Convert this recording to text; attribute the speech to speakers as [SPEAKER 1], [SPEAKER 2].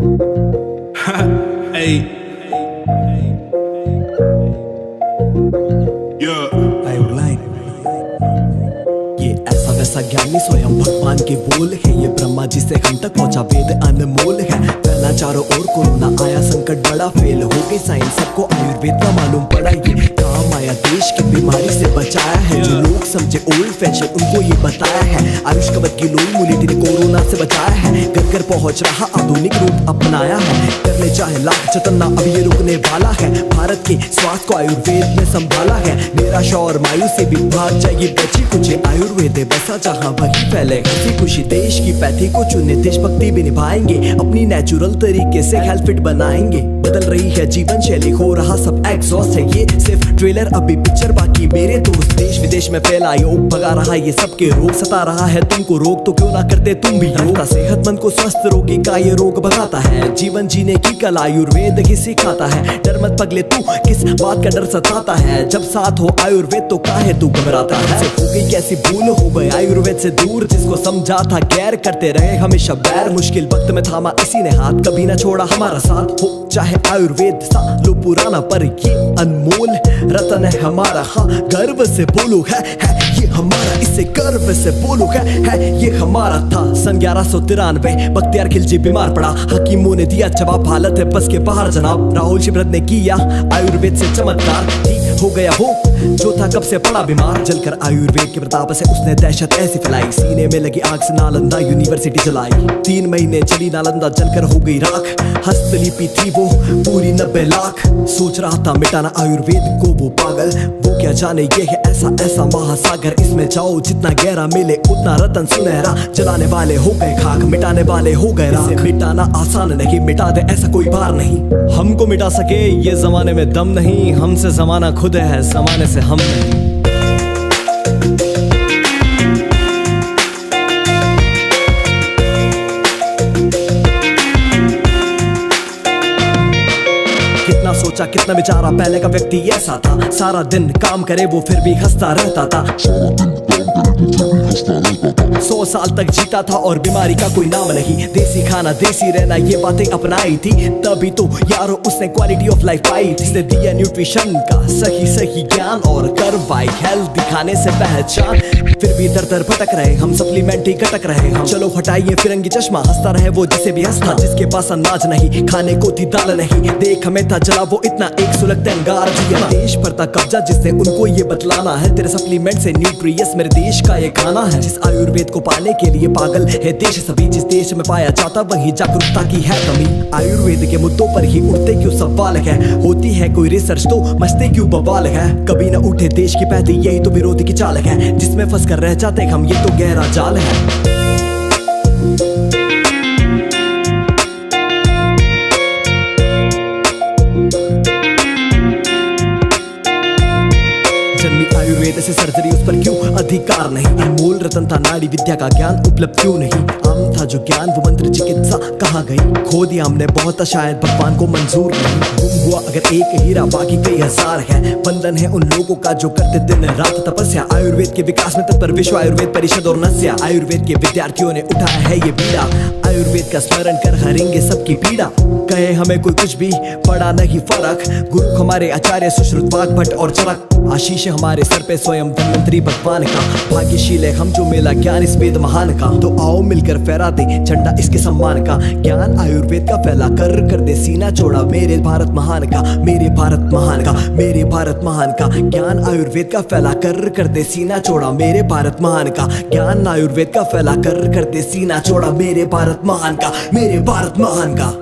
[SPEAKER 1] Hey. Yeah.
[SPEAKER 2] ये ऐसा वैसा ज्ञानी स्वयं भगवान के बोल है। ये ब्रह्मा जी से हम तक पहुंचा वेद अनमोल है। पहला चारों ओर कोरोना आया, संकट बड़ा फेल हो गई साइंस, सबको आयुर्वेद का मालूम पड़ा। ये काम आया, देश की बीमारी से बचाया है। जो लोग समझे ओल्ड फैशन उनको ये बताया है। आयुष कवच की लोई मूली ने कोरोना से बचाया है। घर घर पहुंच रहा आधुनिक रूप अपनाया है। करने चाहे लाख जतन ना अब ये रुकने वाला है। भारत के स्वास्थ्य को आयुर्वेद ने संभाला है। निराशा और मायूस से भी भाग जाइए, बची कुछ आयुर्वेद बसा जहाँ वही फैले हंसी खुशी। देश की पैथी को चुने, देशभक्ति भी निभाएंगे। अपनी नेचुरल तरीके से हेल्थ फिट बनाएंगे। बदल रही है जीवन शैली, हो रहा सब एग्जॉस्ट है। ये सिर्फ ट्रेलर, अभी पिक्चर बाकी मेरे दोस्त। देश विदेश में फैला योग, भगा रहा ये सबके रोग। सता रहा है तुमको रोग, तो क्यों ना करते तुम भी योग। सेहतमंद को स्वस्थ रोगी का ये रोग भगाता है। जीवन जीने की कला आयुर्वेद ही सिखाता है। डर मत पगले तू, किस बात का डर सताता है। जब साथ हो आयुर्वेद तो काहे तू घबराता है। हो गई कैसी भूल, हो गए आयुर्वेद से दूर। जिसको समझा था गैर, करते रहे हमेशा बैर। मुश्किल वक्त में थामा इसी ने हाथ, कभी ना छोड़ा हमारा साथ। हो चाहे आयुर्वेद सालों पुराना, पर ये अनमोल रतन है हमारा। हाँ गर्व से बोलो है ये हमारा, इसे गर्व से बोलो है ये हमारा था। सन 1193 बख्तियार खिलजी बीमार पड़ा। हकीमों ने दिया जवाब, हालत है बस के बाहर जनाब। राहुल शिवरत ने किया आयुर्वेद से चमत्कार। ठीक हो गया वो जो था कब से पड़ा बीमार। जलकर आयुर्वेद के प्रताप से उसने दहशत ऐसी फैलाई। सीने में लगी आग से नालंदा यूनिवर्सिटी जलाई। 3 महीने चली नालंदा, जलकर हो गई राख। हस्तलिपि थी वो पूरी 90 लाख। सोच रहा था मिटाना आयुर्वेद को वो पागल। वो क्या जाने ये है ऐसा ऐसा महासागर। इसमें जाओ जितना गहरा मिले उतना रतन सुनहरा। जलाने वाले हो गए खाक, मिटाने वाले हो गए राख। मिटाना आसान नहीं, मिटा दे ऐसा कोई बार नहीं। हमको मिटा सके ये जमाने में दम नहीं। हमसे जमाना खुद है, जमाने से हम नहीं। कितना सोचा कितना विचारा, पहले का व्यक्ति ऐसा था। सारा दिन काम करे वो फिर भी हंसता रहता था। 100 साल तक जीता था और बीमारी का कोई नाम नहीं। देसी खाना देसी रहना ये बातें अपनाई थी। तभी तो यारो उसने क्वालिटी ऑफ लाइफ पाई थी। इसने दिया न्यूट्रिशन का सही ज्ञान और करवाई हेल्थ दिखाने से पहचान। फिर भी दर दर भटक रहे हम, सप्लीमेंट ही कटक रहे हम। चलो हटाइए फिरंगी चश्मा, हंसता रहे वो जिसे भी हंसता। जिसके पास अनाज नहीं, खाने को थी दाल नहीं। देख हमें था जला वो इतना एक सुलगता अंगार। देश पर था कब्जा जिसने उनको ये बतलाना है। तेरे सप्लीमेंट से न्यूट्रियस मेरे देश का ये खाना है। जिस आयुर्वेद को पाने के लिए पागल है देश सभी। जिस देश में पाया जाता वही जागरूकता की है कमी। आयुर्वेद के मुद्दों पर ही उठते क्यों सवाल है। होती है कोई रिसर्च तो मचते क्यों बवाल है। कभी न उठे देश की पैदी, यही तो विरोधी की चाल है। जिसमें फंस कर रह जाते हम, ये तो गहरा जाल है। आयुर्वेद से सर्जरी उस पर क्यों अधिकार नहीं। अनमोल रतन था, नाड़ी विद्या का ज्ञान उपलब्ध क्यों नहीं। आम था जो ज्ञान वो मंत्र चिकित्सा कहाँ गई। खो दिया हमने बहुत, शायद भगवान को मंजूर नहीं। गुम हुआ अगर एक हीरा, बाकी कई हजार है। वंदन है उन लोगों का जो करते दिन रात तपस्या। आयुर्वेद के विकास में तत्पर विश्व आयुर्वेद परिषद और नस्या। आयुर्वेद के विद्यार्थियों ने उठाया है ये बीड़ा। आयुर्वेद का स्मरण कर हरेंगे सबकी पीड़ा। कहे हमें कोई कुछ भी, पड़ा नहीं फर्क। गुरु हमारे आचार्य सुश्रुत वाग भट्ट और चरक। आशीष हमारे सर पे स्वयं धन्वंतरी भगवान का। भाग्यशील है हम जो मेला ज्ञान इस वेद महान का। तो आओ मिलकर फहरा दे झंडा इसके सम्मान का। ज्ञान आयुर्वेद का फैला कर दे सीना चौड़ा। मेरे भारत महान का, मेरे भारत महान का, मेरे भारत महान का। ज्ञान आयुर्वेद का फैला कर दे सीना चौड़ा। मेरे भारत महान का ज्ञान आयुर्वेद का फैला कर दे सीना चौड़ा। मेरे भारत महान का, मेरे भारत महान का।